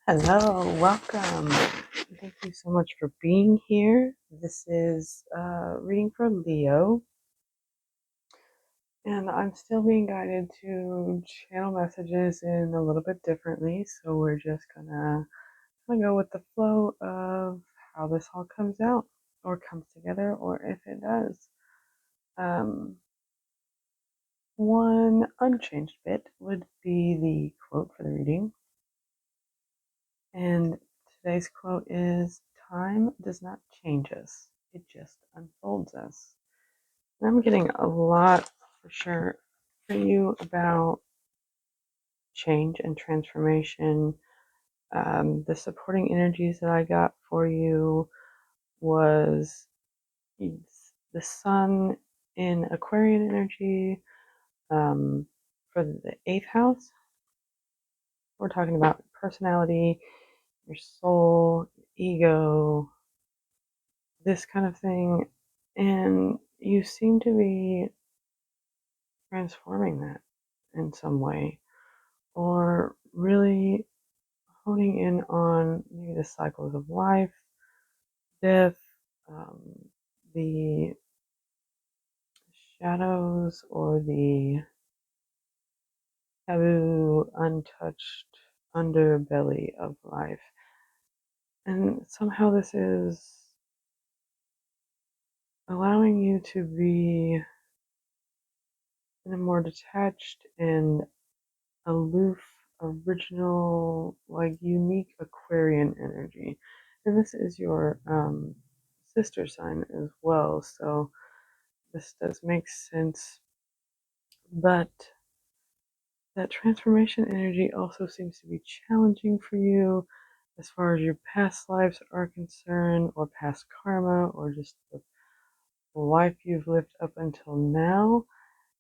Hello, welcome. Thank you so much for being here. This is reading for Leo, and I'm still being guided to channel messages in a little bit differently. So we're just gonna go with the flow of how this all comes out, or comes together, or if it does. Um, One unchanged bit would be the quote for the reading. And today's quote is: "Time does not change us, it just unfolds us." And I'm getting a lot for sure for you about change and transformation. The supporting energies that I got for you was the sun in Aquarian energy um, for the eighth house. We're talking about personality, your soul, your ego, this kind of thing. And you seem to be transforming that in some way, or really honing in on maybe the cycles of life, death, um, the shadows, or the taboo, untouched underbelly of life. And somehow this is allowing you to be in a more detached and aloof, original, like unique Aquarian energy. And this is your sister sign as well, so this does make sense. But that transformation energy also seems to be challenging for you as far as your past lives are concerned, or past karma, or just the life you've lived up until now,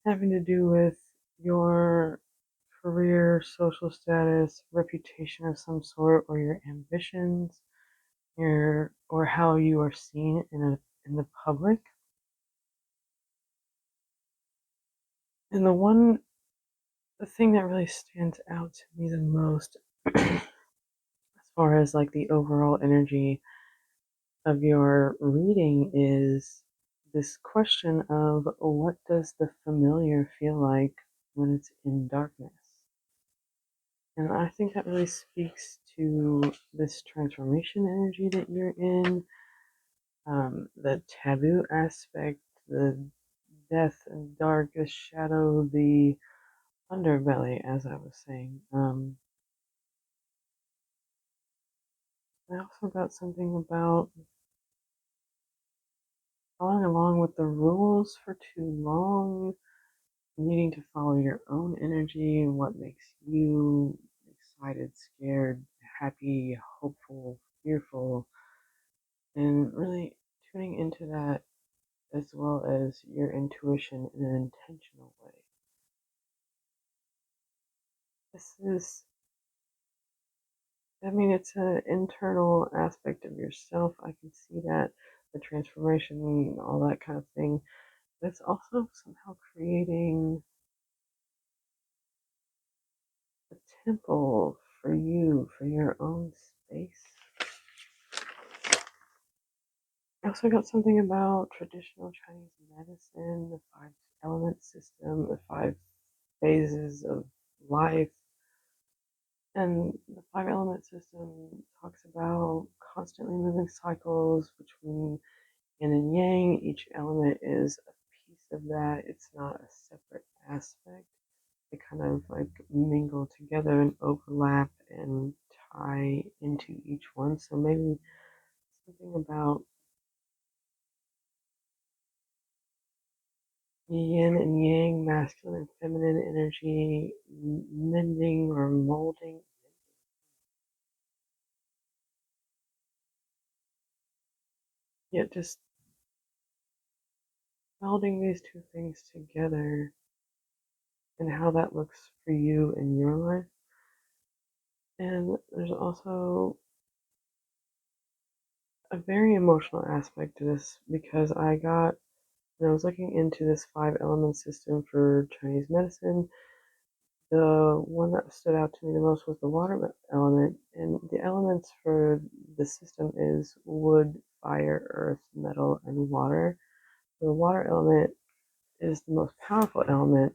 having to do with your career, social status, reputation of some sort, or your ambitions, or how you are seen in the public. And the thing that really stands out to me the most, as far as like the overall energy of your reading, is this question of what does the familiar feel like when it's in darkness? And I think that really speaks to this transformation energy that you're in, the taboo aspect, the death and darkest shadow, the underbelly, as I was saying. I also got something about following along with the rules for too long, needing to follow your own energy and what makes you excited, scared, happy, hopeful, fearful, and really tuning into that as well as your intuition in an intentional way. This is, I mean, it's an internal aspect of yourself. I can see that, the transformation and all that kind of thing. But it's also somehow creating a temple for you, for your own space. I also got something about traditional Chinese medicine, the five element system, the five phases of life. And the five element system talks about constantly moving cycles between yin and yang. Each element is a piece of that, it's not a separate aspect. They kind of like mingle together and overlap and tie into each one. So maybe something about yin and yang, masculine and feminine energy, mending or molding. Yet just melding these two things together and how that looks for you in your life. And there's also a very emotional aspect to this, because when I was looking into this five element system for Chinese medicine, the one that stood out to me the most was the water element, and the elements for the system is wood, fire, earth, metal, and water. The water element is the most powerful element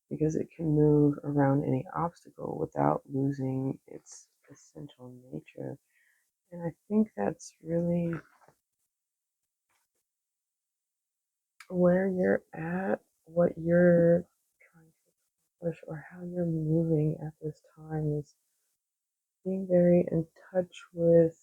because it can move around any obstacle without losing its essential nature. And I think that's really where you're at, what you're trying to accomplish, or how you're moving at this time is being very in touch with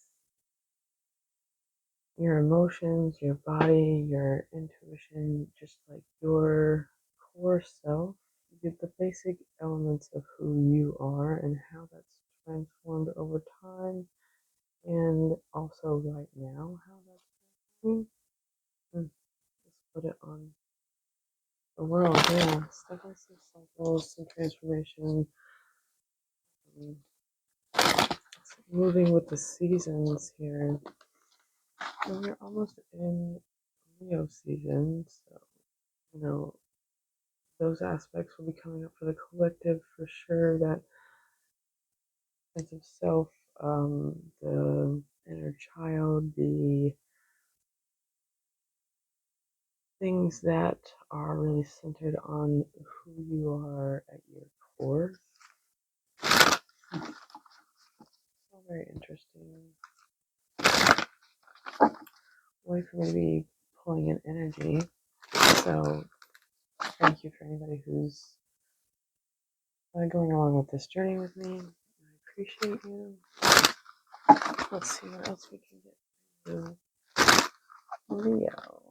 your emotions, your body, your intuition, just like your core self, the basic elements of who you are and how that's transformed over time, and also right now, how that's happening. Just put it on the world, yeah. Stuff like some cycles, some transformation, um, moving with the seasons here. And we're almost in Leo season, so you know those aspects will be coming up for the collective for sure. That sense of self, the inner child, the things that are really centered on who you are at your core. So very interesting way for me to be pulling in energy. So thank you for anybody who's going along with this journey with me. I appreciate you. Let's see what else we can get to. Leo.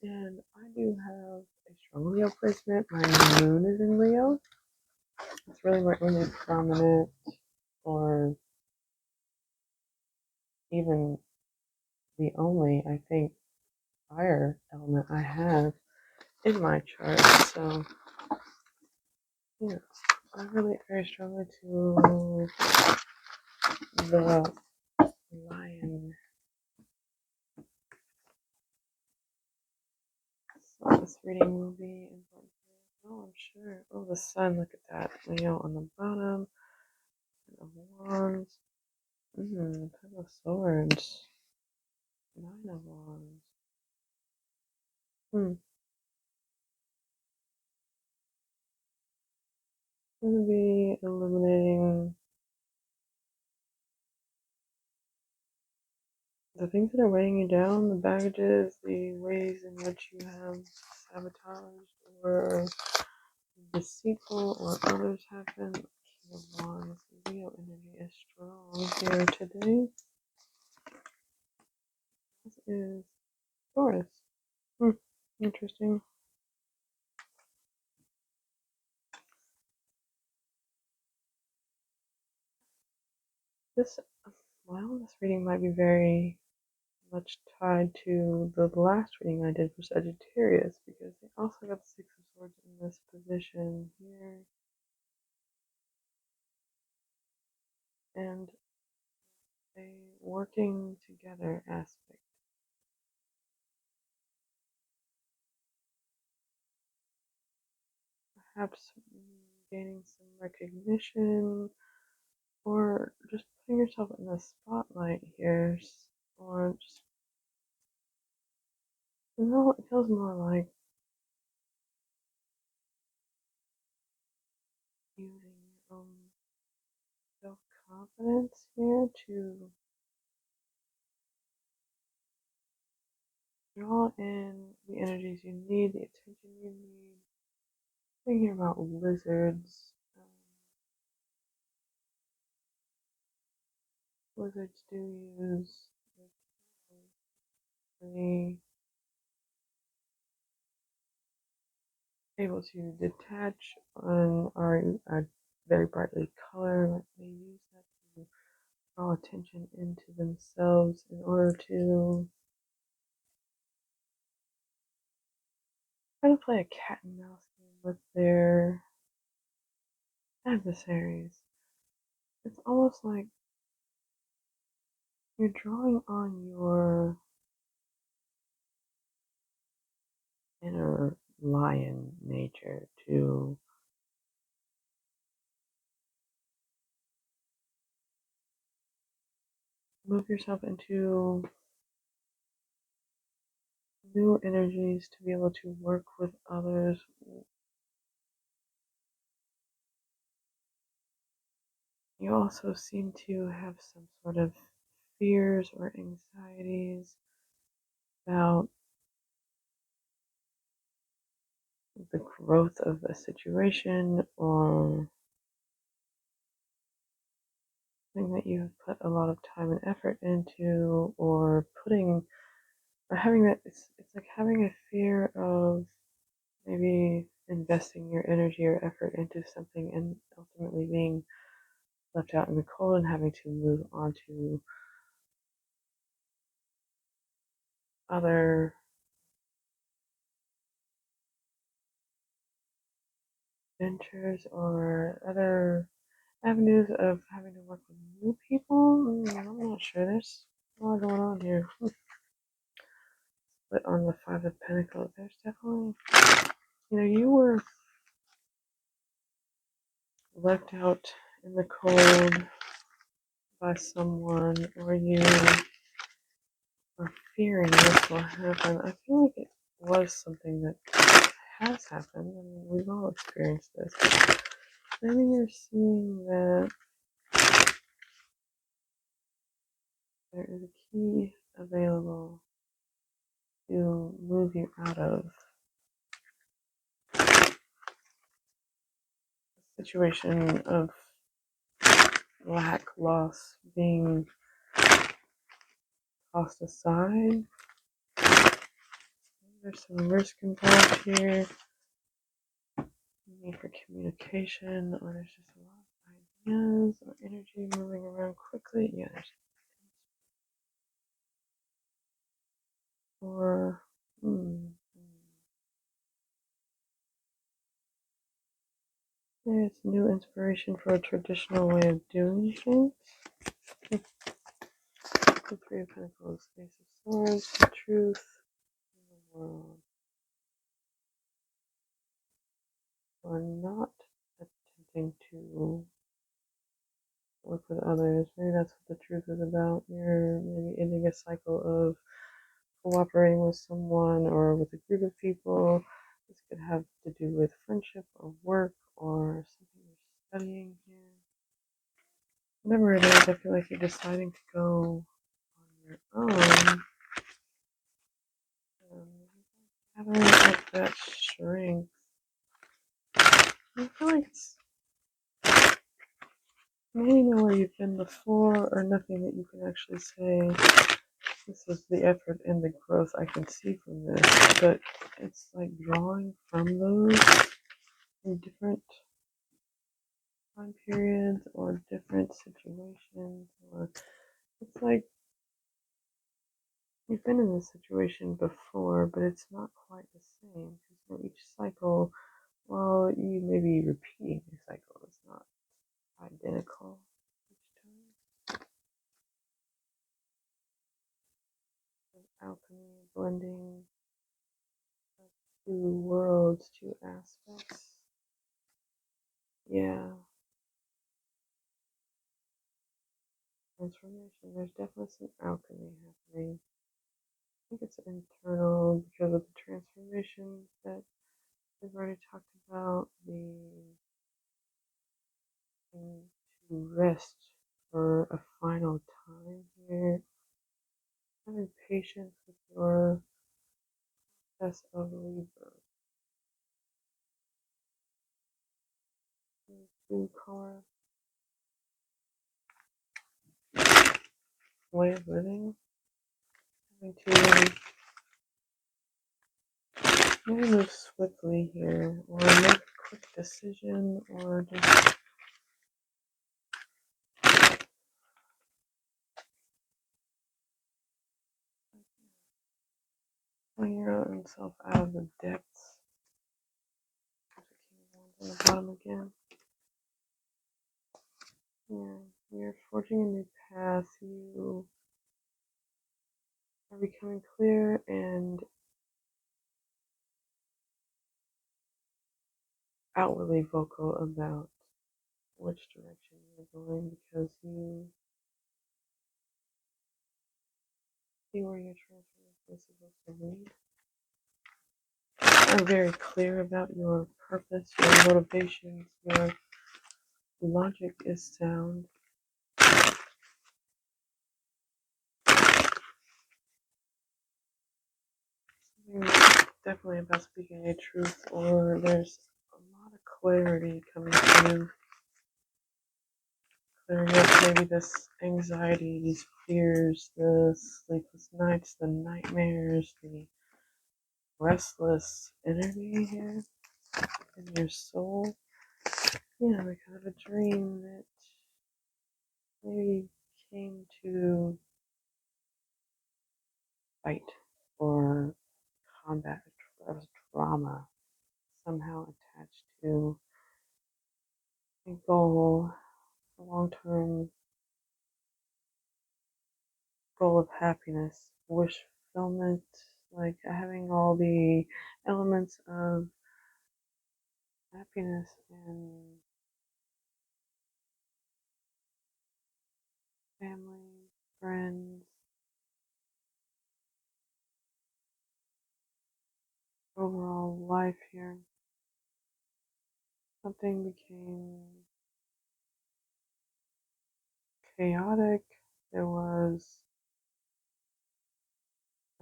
And I do have a strong Leo placement. My moon is in Leo. It's really my only prominent or even the only, I think, fire element I have in my chart. So, yeah, I relate very strongly to the lion. So this reading will be important. Oh, I'm sure. Oh, the sun. Look at that. Leo on the bottom. Of wands. Ten of swords. Nine of wands. Hmm. Going to be eliminating the things that are weighing you down, the baggages, the ways in which you have sabotaged or deceitful or others have been. King of Wands, Leo energy is strong here today. This is Taurus. Interesting. This, well, this reading might be very much tied to the last reading I did for Sagittarius because they also got the Six of Swords in this position here. And a working together aspect. Perhaps gaining some recognition or just putting yourself in the spotlight here, or just, it feels more like using your own self confidence here to draw in the energies you need, the attention you need. Thinking about lizards. Lizards do use the able to detach and are a very brightly color. They use that to draw attention into themselves in order to try to play a cat and mouse game with their adversaries. It's almost like you're drawing on your inner lion nature to move yourself into new energies to be able to work with others. You also seem to have some sort of fears or anxieties about the growth of a situation or something that you have put a lot of time and effort into, or having that. It's like having a fear of maybe investing your energy or effort into something and ultimately being left out in the cold and having to move on to other ventures or other avenues of having to work with new people. I'm not sure. There's a lot going on here. But on the Five of Pentacles, there's definitely, you were left out in the cold by someone, or you are fearing this will happen. I feel like it was something that has happened. I mean, we've all experienced this. Maybe you're seeing that there is a key available to move you out of a situation of lack, loss, being tossed aside. There's some risk involved here. Need for communication, or there's just a lot of ideas or energy moving around quickly. Yeah, or there's new inspiration for a traditional way of doing things. The Three of Pentacles, Ace of Swords, the truth in the world. Or not attempting to work with others. Maybe that's what the truth is about. You're maybe ending a cycle of cooperating with someone or with a group of people. This could have to do with friendship or work or something you're studying here. Whatever it is, I feel like you're deciding to go on your own. Gathering up that strength. I feel like it's maybe know where you've been before, or nothing that you can actually say. This is the effort and the growth I can see from this, but it's like drawing from those in different time periods or different situations, or it's like you've been in this situation before, but it's not quite the same because each cycle, while you may be repeating the cycle, it's not identical each time. Alchemy, blending two worlds, two aspects. Yeah, transformation. There's definitely some alchemy happening. I think it's internal because of the transformation that we've already talked about. The to rest for a final time here. Having patience with your process of rebirth. To car way of living. Having to maybe move swiftly here, or make a quick decision, or just bring your own self out of the depths. On the bottom again. Yeah, you're forging a new path. You are becoming clear and outwardly vocal about which direction you're going, because you see where your transfer is supposed to lead. Are very clear about your purpose, your motivations, your logic is sound. You're definitely about speaking a truth, or there's a lot of clarity coming to you. Clearing up maybe this anxiety, these fears, the sleepless nights, the nightmares, the restless energy here in your soul. Yeah, like kind of a dream that maybe came to fight or combat a trauma somehow attached to a goal, a long-term goal of happiness, wish fulfillment, like having all the elements of happiness and family, friends, overall life here. Something became chaotic. There was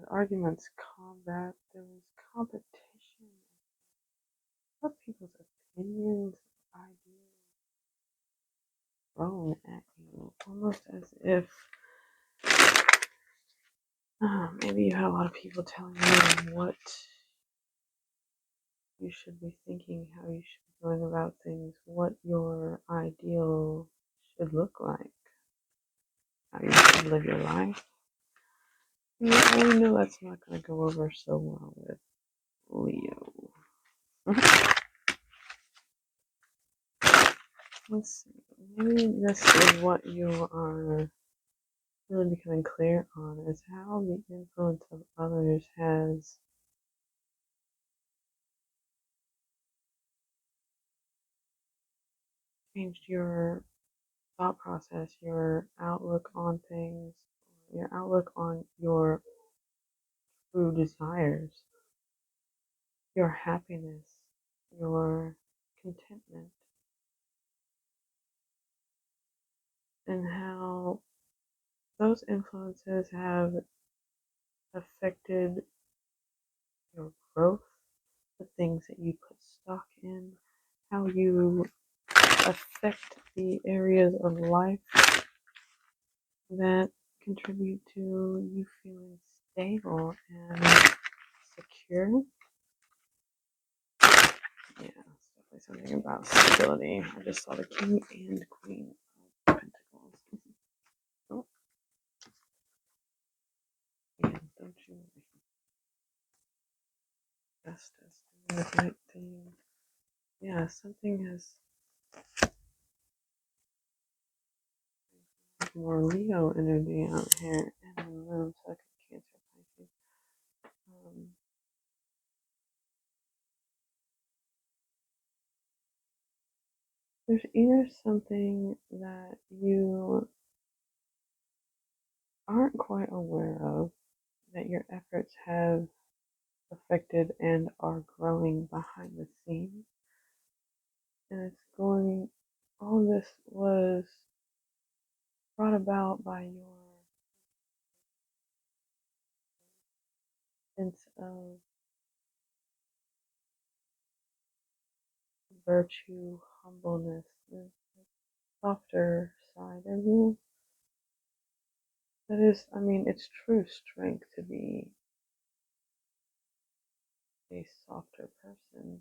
arguments, combat, there was competition of people's opinions, ideas thrown at you, almost as if maybe you had a lot of people telling you what you should be thinking, how you should be going about things, what your ideal should look like, how you should live your life. You already know that's not going to go over so well with Leo. Let's see. Maybe this is what you are really becoming clear on, is how the influence of others has changed your thought process, your outlook on things, your outlook on your true desires, your happiness, your contentment, and how those influences have affected your growth, the things that you put stock in, how you affect the areas of life that contribute to you feeling stable and secure. Yeah, it's definitely something about stability. I just saw the King and Queen of Pentacles. Oh, yeah, don't you worry. Justice, doing the right thing. Yeah, something has more Leo energy out here in the room, second Cancer Pisces. Um, there's either something that you aren't quite aware of that your efforts have affected and are growing behind the scenes. And it's going, all of this was brought about by your sense of virtue, humbleness, the softer side of you. That is, I mean, it's true strength to be a softer person.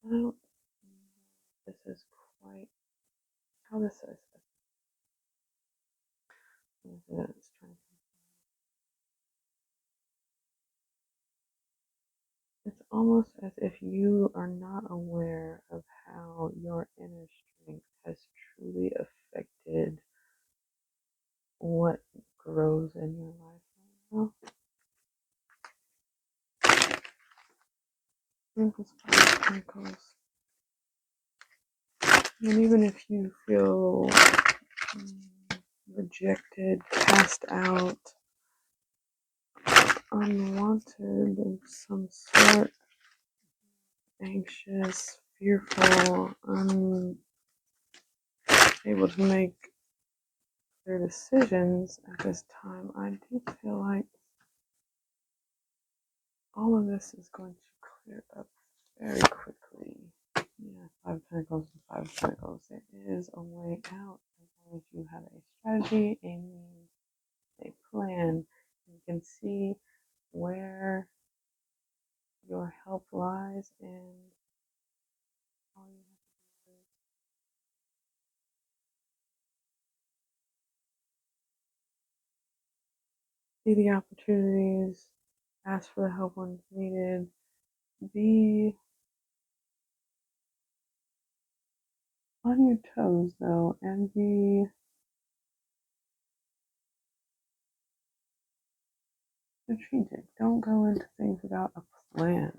I don't know if this is quite how this is. It's trying to, it's almost as if you are not aware of how your inner strength has truly affected what grows in your life right now. This Five of Pentacles. And even if you feel rejected, cast out, unwanted of some sort, anxious, fearful, unable to make clear decisions at this time, I do feel like all of this is going to clear up very quickly. Yeah, Five of Pentacles and Five of Pentacles. There is a way out as long as you have a strategy, a means, a plan. You can see where your help lies, and all you have to do is see the opportunities, ask for the help when it's needed, be on your toes though, and be strategic. Don't go into things without a plan.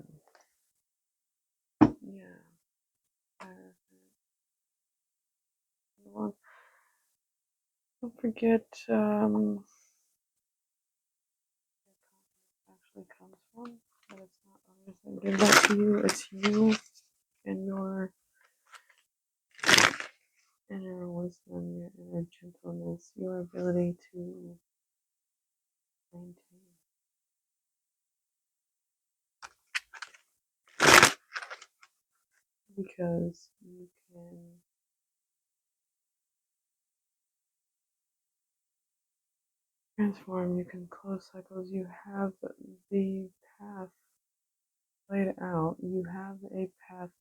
Yeah. Well, don't forget, actually comes from, but it's not others that give that to you. It's you and your inner wisdom, your inner gentleness, your ability to maintain. Because you can transform, you can close cycles, you have the path laid out, you have a path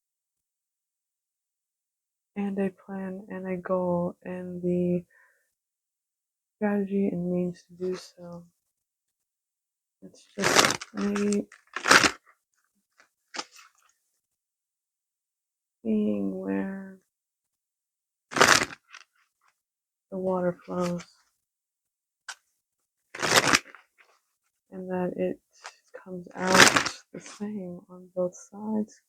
and a plan and a goal and the strategy and means to do so. It's just maybe seeing where the water flows and that it comes out the same on both sides.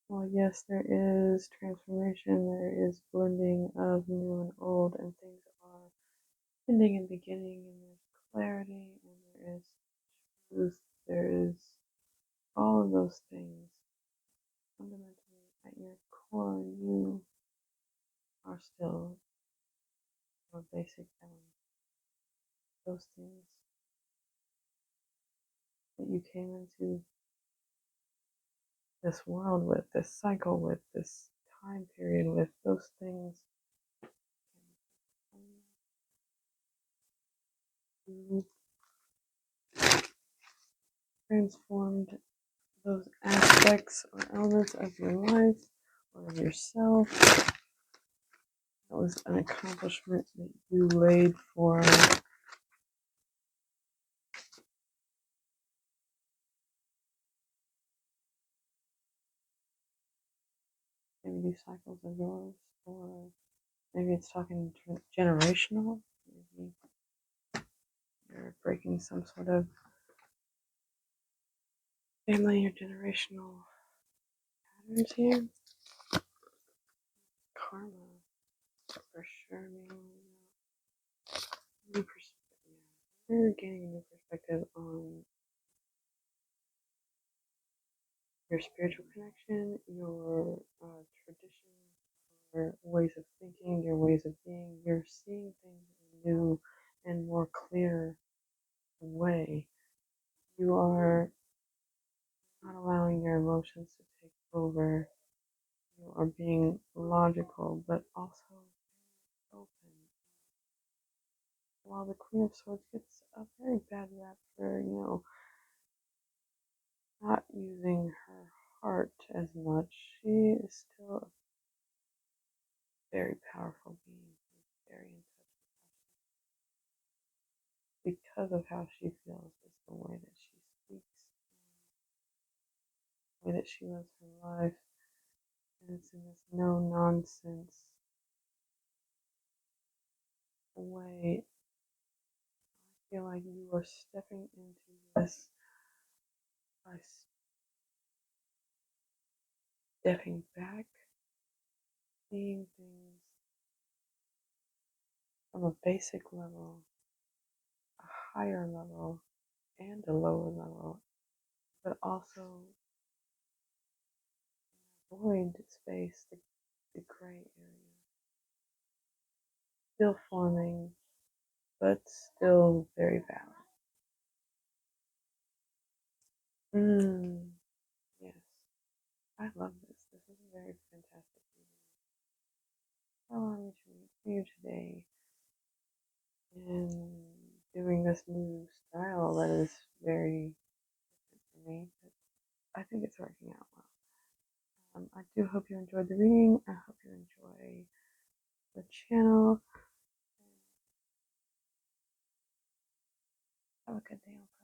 Well, yes, there is transformation, there is blending of new and old, and things are ending and beginning, and there's clarity, and there is truth, there is all of those things. Fundamentally, at your core, you are still your basic element. Those things that you came into this world with, this cycle with, this time period with, those things you transformed those aspects or elements of your life or of yourself. That was an accomplishment that you laid for maybe these cycles of yours, or maybe it's talking generational. Maybe you're breaking some sort of family or generational patterns here. Karma, for sure. New perspective. You're gaining a new perspective on your spiritual connection, your traditions, your ways of thinking, your ways of being. You're seeing things in a new and more clear way. You are not allowing your emotions to take over. You are being logical, but also open. While the Queen of Swords gets a very bad rap for, not using her heart as much, she is still a very powerful being, very in touch because of how she feels. It's the way that she speaks, the way that she lives her life, and it's in this no nonsense way. I feel like you are stepping into this by stepping back, seeing things from a basic level, a higher level and a lower level, but also void space, the gray area, still forming, but still very valid. Yes, I love this. This is a very fantastic reading. Allow me to read for you today in doing this new style that is very different for me, but I think it's working out well. I do hope you enjoyed the reading. I hope you enjoy the channel. Have a good day.